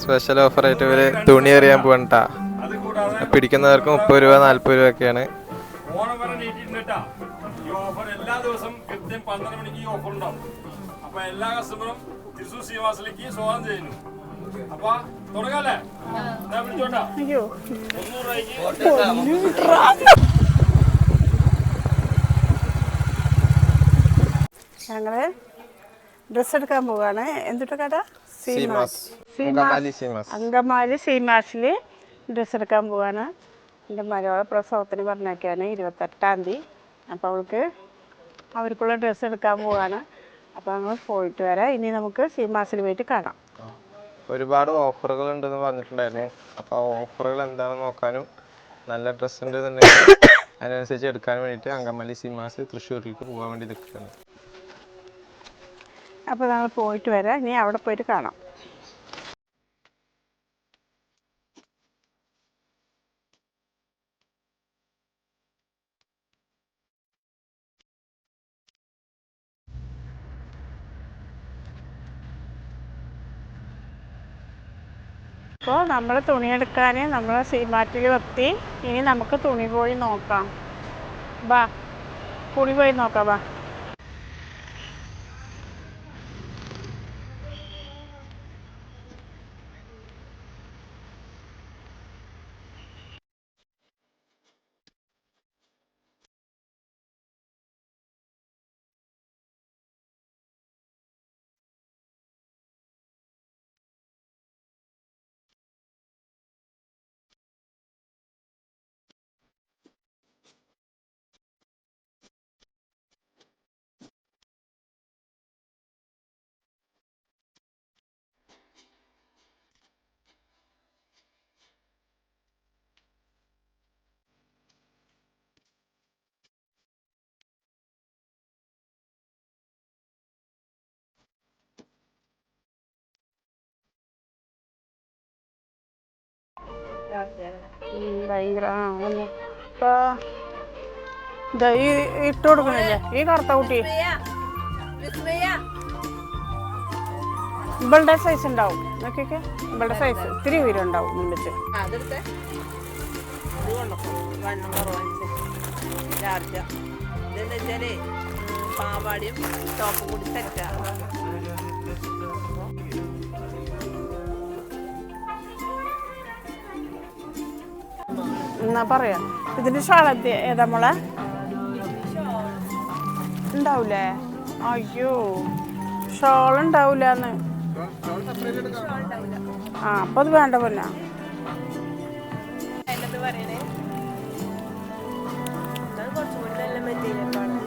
Special ഓഫറായിട്ട് ഇവർ തുണി എറിയാൻ പോകണ്ടാ. പിടിക്കുന്നവർക്ക് 30 രൂപ 40 രൂപയൊക്കെയാണ്. ഓണം വരെ നീട്ടിയിട്ടാ ഈ ഓഫർ എല്ലാ ദിവസവും കൃത്യം 12 മണിക്ക് ഈ ഓഫർ ഉണ്ടാവും. അപ്പൊ എല്ലാ കസ്റ്റമറും തൃശൂർ ശ്രീനിവാസിലേക്ക് സ്വാഗതം ചെയ്യുന്നു. അപ്പൊ തുടങ്ങാല്ലേ? വിളിച്ചോട്ടാ 300 ഞങ്ങള് ഡ്രസ്സ് എടുക്കാൻ പോവാണ്. എന്തിട്ട് കട? അങ്കമാലി സീമാസിൽ ഡ്രസ്സ് എടുക്കാൻ പോവാണ്. എൻ്റെ മലയാള പ്രസവത്തിന് പറഞ്ഞേക്കാണ് 28-ാം തീയതി. അപ്പോൾ അവർക്കുള്ള ഡ്രസ്സ് എടുക്കാൻ പോവാണ്. അപ്പോൾ ഞങ്ങൾ പോയിട്ട് വരാം. ഇനി നമുക്ക് സീമാസിൽ പോയിട്ട് കാണാം. ഒരുപാട് ഓഫറുകൾ ഉണ്ടെന്ന് പറഞ്ഞിട്ടുണ്ടായിരുന്നു. അപ്പോൾ ഓഫറുകൾ എന്താണെന്ന് നോക്കാനും നല്ല ഡ്രസ്സ് ഉണ്ടെന്നുണ്ടെങ്കിൽ അതിനനുസരിച്ച് എടുക്കാൻ വേണ്ടിയിട്ട് അങ്കമാലി സീമാസ് തൃശ്ശൂരിലേക്ക് പോകാൻ വേണ്ടി നിൽക്കുകയാണ്. അപ്പോൾ ഞങ്ങൾ പോയിട്ട് വരാം. ഇനി അവിടെ പോയിട്ട് കാണാം. അപ്പോൾ നമ്മൾ തുണിയെടുക്കാൻ നമ്മൾ സീമാറ്റിൽ എത്തി. ഇനി നമുക്ക് തുണി പോയി നോക്കാം. ബാ, തുണി പോയി നോക്കാം. ബാ. ഭയങ്കര ഇട്ട് കൊടുക്കണില്ലേ ഈ കറുത്ത കുട്ടി? ഇവളുടെ സൈസ് ഉണ്ടാവും. നോക്കിയൊക്കെ ഇവളുടെ സൈസ് ഇത്തിരി ഉയരുണ്ടാവും മുന്നിട്ട്. പാവാടിയും ടോപ്പും കൂടി സെറ്റാണ്. എന്നാ പറയാ ഇതിന്റെ ഷാളത്തി ഏതാ മോളെ? ഉണ്ടാവൂലേ? അയ്യോ, ഷോൾ ഉണ്ടാവൂലെന്ന്. ആ, അപ്പൊ അത് വേണ്ട പൊന്നാ. കുറച്ചുകൂടി നല്ല മെറ്റീരിയലാണ്.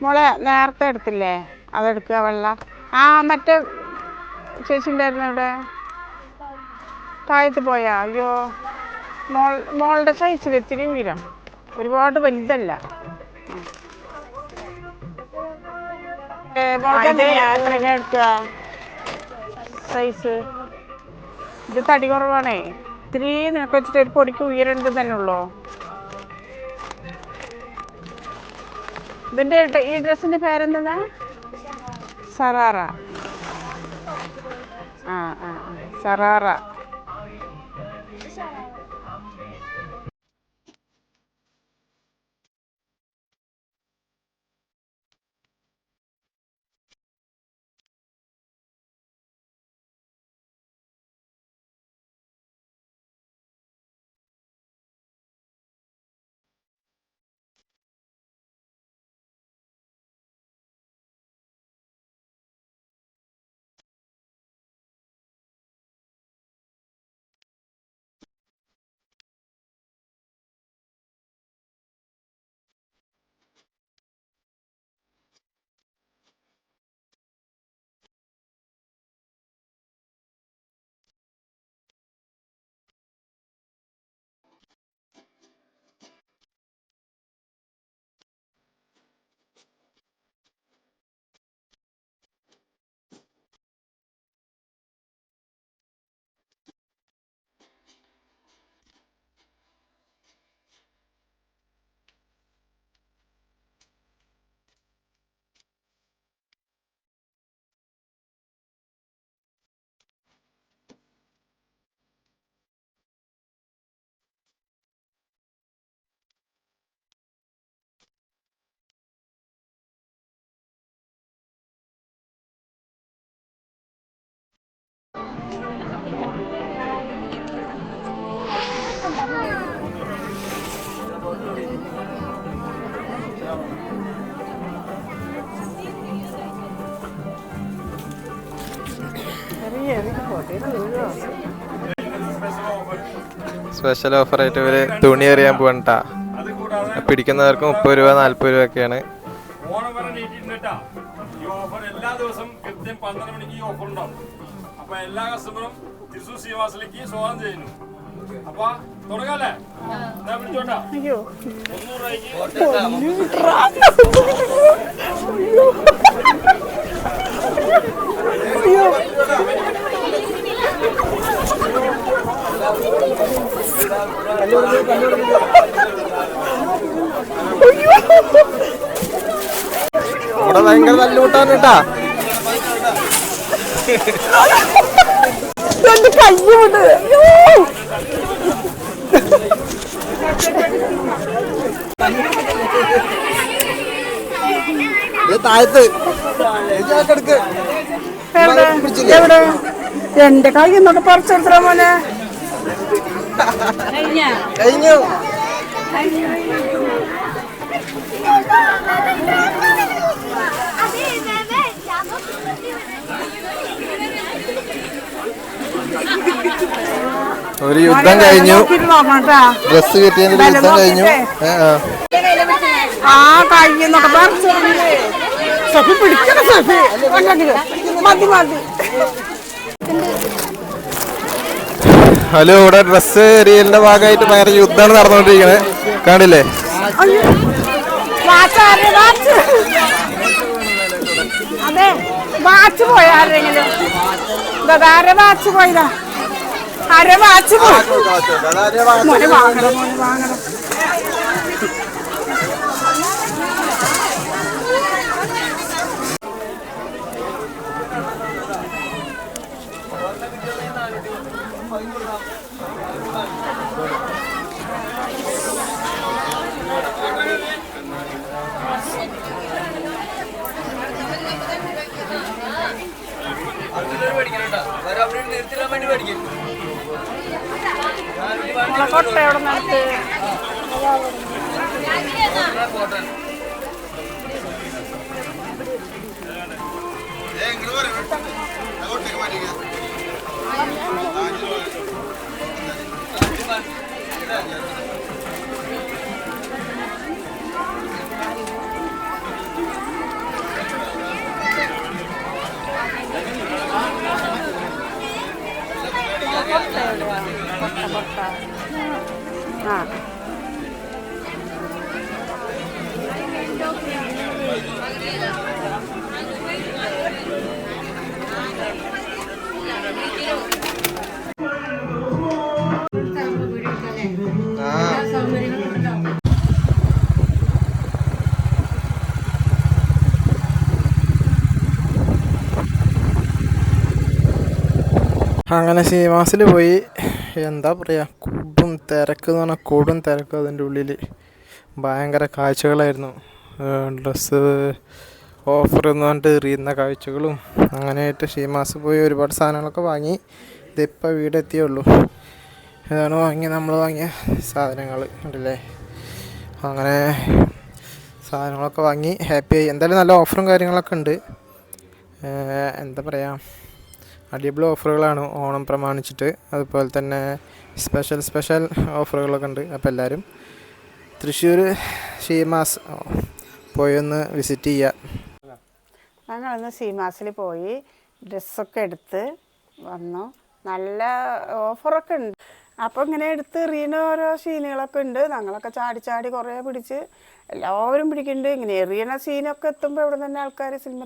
മോളെ നേരത്തെ എടുത്തില്ലേ? അതെടുക്കുക. വെള്ള മറ്റേ ചേച്ചി ഉണ്ടായിരുന്നു ഇവിടെ താഴത്ത് പോയാ? അയ്യോ, മോളുടെ സൈസിൽ ഇത്തിരി ഉയരം, ഒരുപാട് വലുതല്ല. എത്രയൊക്കെ എടുക്കുക സൈസ്? ഇത് തടി കുറവാണേ. ഇത്തിരി നിനക്ക് വെച്ചിട്ട് ഒരു പൊടിക്ക് ഉയരണ്ട് തന്നെ ഉള്ളൂ. ഇതിന്റെ ഈ ഡ്രസ്സിന്റെ പേരെന്താ? സറാറ. സറാറ. സ്പെഷ്യൽ ഓഫറായിട്ട് ഇവര് തുണി എറിയാൻ പോകണ്ടാ. അത് കൂടാതെ പിടിക്കുന്നവർക്ക് 30 രൂപ 40 രൂപയൊക്കെയാണ്. ഓണം വരെ നീട്ടിട്ടാ ഈ ഓഫർ എല്ലാ ദിവസവും കൃത്യം 12 മണിക്ക് ഈ ഓഫർ ഉണ്ടാവും. അപ്പൊ എല്ലാ കസ്റ്റമറും തൃശ്ശൂർ ശ്രീനിവാസിലേക്ക് സ്വാഗതം ചെയ്യുന്നു. അപ്പൊ തുടങ്ങാല്ലേ? എന്നാ പിടിച്ചോട്ടാ. 300 ഇവിടെ ഭയങ്കര നല്ല കൂട്ടാണ് കേട്ടാ. താഴത്ത് എന്റെ കൈ എന്നൊക്കെ പറിച്ചെടുത്ത മോനെ. കഴിഞ്ഞു. ഒരു യുദ്ധം കഴിഞ്ഞു. ഡ്രസ് കിട്ടിയതിന്റെ യുദ്ധം കഴിഞ്ഞു. ആ കൈന്നൊക്കെ പറിച്ചു പിടിക്കണം. മതി മതി. ഹലോ, ഇവിടെ ഡ്രസ് എറിയലിന്റെ ഭാഗമായിട്ട് ഭയങ്കര യുദ്ധമാണ് നടന്നുകൊണ്ടിരിക്കുന്നത്. കാണില്ലേ? അതെ, വാച്ച് പോയ ആരെങ്കിലും വാച്ച് പോയതാ. ആരെ വാച്ച് പോയി? മോനെ വാങ്ങണം, മോനെ വാങ്ങണം. കൊട്ട എവിടെ നടത്ത്? ആ അങ്ങനെ സീമാസിൽ പോയി. എന്താ പറയുക, കൊടും തിരക്ക് എന്ന് പറഞ്ഞാൽ കൊടും തിരക്ക്. അതിൻ്റെ ഉള്ളിൽ ഭയങ്കര കാഴ്ചകളായിരുന്നു. ഡ്രസ്സ് ഓഫർ എന്ന് പറഞ്ഞിട്ട് എറിയുന്ന കാഴ്ചകളും അങ്ങനെയായിട്ട് സീമാസ് പോയി ഒരുപാട് സാധനങ്ങളൊക്കെ വാങ്ങി. ഇതിപ്പോൾ വീടെത്തിയേ ഉള്ളൂ. ഇതാണ് നമ്മൾ വാങ്ങിയ സാധനങ്ങൾ ഉണ്ടല്ലേ. അങ്ങനെ സാധനങ്ങളൊക്കെ വാങ്ങി ഹാപ്പിയായി. എന്തായാലും നല്ല ഓഫറും കാര്യങ്ങളൊക്കെ ഉണ്ട്. എന്താ പറയുക, അടിപൊളി ഓഫറുകളാണ് ഓണം പ്രമാണിച്ചിട്ട്. അതുപോലെ തന്നെ സ്പെഷ്യൽ ഓഫറുകളൊക്കെ ഉണ്ട്. അപ്പോൾ എല്ലാവരും തൃശ്ശൂർ സീമാസ് പോയി ഒന്ന് വിസിറ്റ് ചെയ്യുക. ഞങ്ങളൊന്ന് സീമാസിൽ പോയി ഡ്രസ്സൊക്കെ എടുത്ത് വന്നു. നല്ല ഓഫറൊക്കെ ഉണ്ട്. അപ്പോൾ ഇങ്ങനെ എടുത്ത് എറിയുന്ന ഓരോ സീനുകളൊക്കെ ഉണ്ട്. ഞങ്ങളൊക്കെ ചാടി കുറേ പിടിച്ച് എല്ലാവരും പിടിക്കുന്നുണ്ട്. ഇങ്ങനെ എറിയണ സീനൊക്കെ എത്തുമ്പോൾ ഇവിടെ തന്നെ ആൾക്കാർ സിനിമ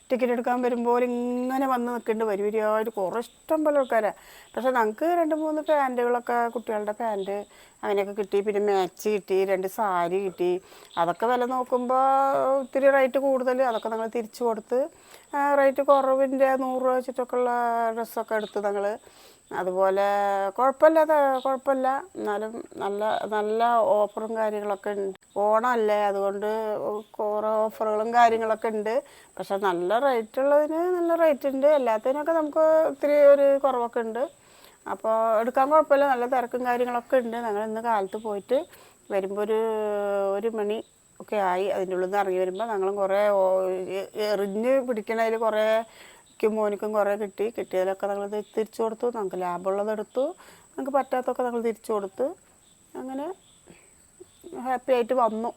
ടിക്കറ്റ് എടുക്കാൻ വരുമ്പോൾ ഇങ്ങനെ വന്ന് നിൽക്കുന്നുണ്ട്. വരിവരിയായിട്ട് കുറേ ഇഷ്ടം പോലെ ആൾക്കാരാണ്. പക്ഷേ ഞങ്ങൾക്ക് 2-3 പാൻറ്റുകളൊക്കെ, കുട്ടികളുടെ പാൻറ്റ് അങ്ങനെയൊക്കെ കിട്ടി. പിന്നെ മാക്സി കിട്ടി, 2 സാരി കിട്ടി. അതൊക്കെ വില നോക്കുമ്പോൾ ഒത്തിരി റേറ്റ് കൂടുതൽ. അതൊക്കെ ഞങ്ങൾ തിരിച്ചു കൊടുത്ത് റേറ്റ് കുറവിൻ്റെ 100 രൂപ വെച്ചിട്ടൊക്കെ ഉള്ള ഡ്രസ്സൊക്കെ എടുത്ത് ഞങ്ങൾ അതുപോലെ കുഴപ്പമില്ല, എന്നാലും നല്ല നല്ല ഓഫറും കാര്യങ്ങളൊക്കെ ഉണ്ട്. ഓണമല്ലേ, അതുകൊണ്ട് കുറേ ഓഫറുകളും കാര്യങ്ങളൊക്കെ ഉണ്ട്. പക്ഷെ നല്ല റേറ്റ് ഉള്ളതിന് നല്ല റേറ്റ് ഉണ്ട്, എല്ലാത്തിനൊക്കെ നമുക്ക് ഇത്തിരി ഒരു കുറവൊക്കെ ഉണ്ട്. അപ്പോൾ എടുക്കാൻ കുഴപ്പമില്ല, നല്ല തിരക്കും കാര്യങ്ങളൊക്കെ ഉണ്ട്. ഞങ്ങൾ ഇന്ന് കാലത്ത് പോയിട്ട് വരുമ്പോൾ ഒരു മണി ഒക്കെ ആയി. അതിൻ്റെ ഉള്ളിൽ നിന്ന് ഇറങ്ങി വരുമ്പോൾ ഞങ്ങളും കുറേ എറിഞ്ഞ് പിടിക്കണതിൽ കുറേ മോനിക്കും കുറേ കിട്ടിയതിലൊക്കെ ഞങ്ങൾ തിരിച്ചു കൊടുത്തു. ഞങ്ങൾക്ക് ലാഭമുള്ളതെടുത്തു, ഞങ്ങൾക്ക് പറ്റാത്തൊക്കെ ഞങ്ങൾ തിരിച്ചു കൊടുത്ത് അങ്ങനെ ഹാപ്പി ആയിട്ട് വന്നു.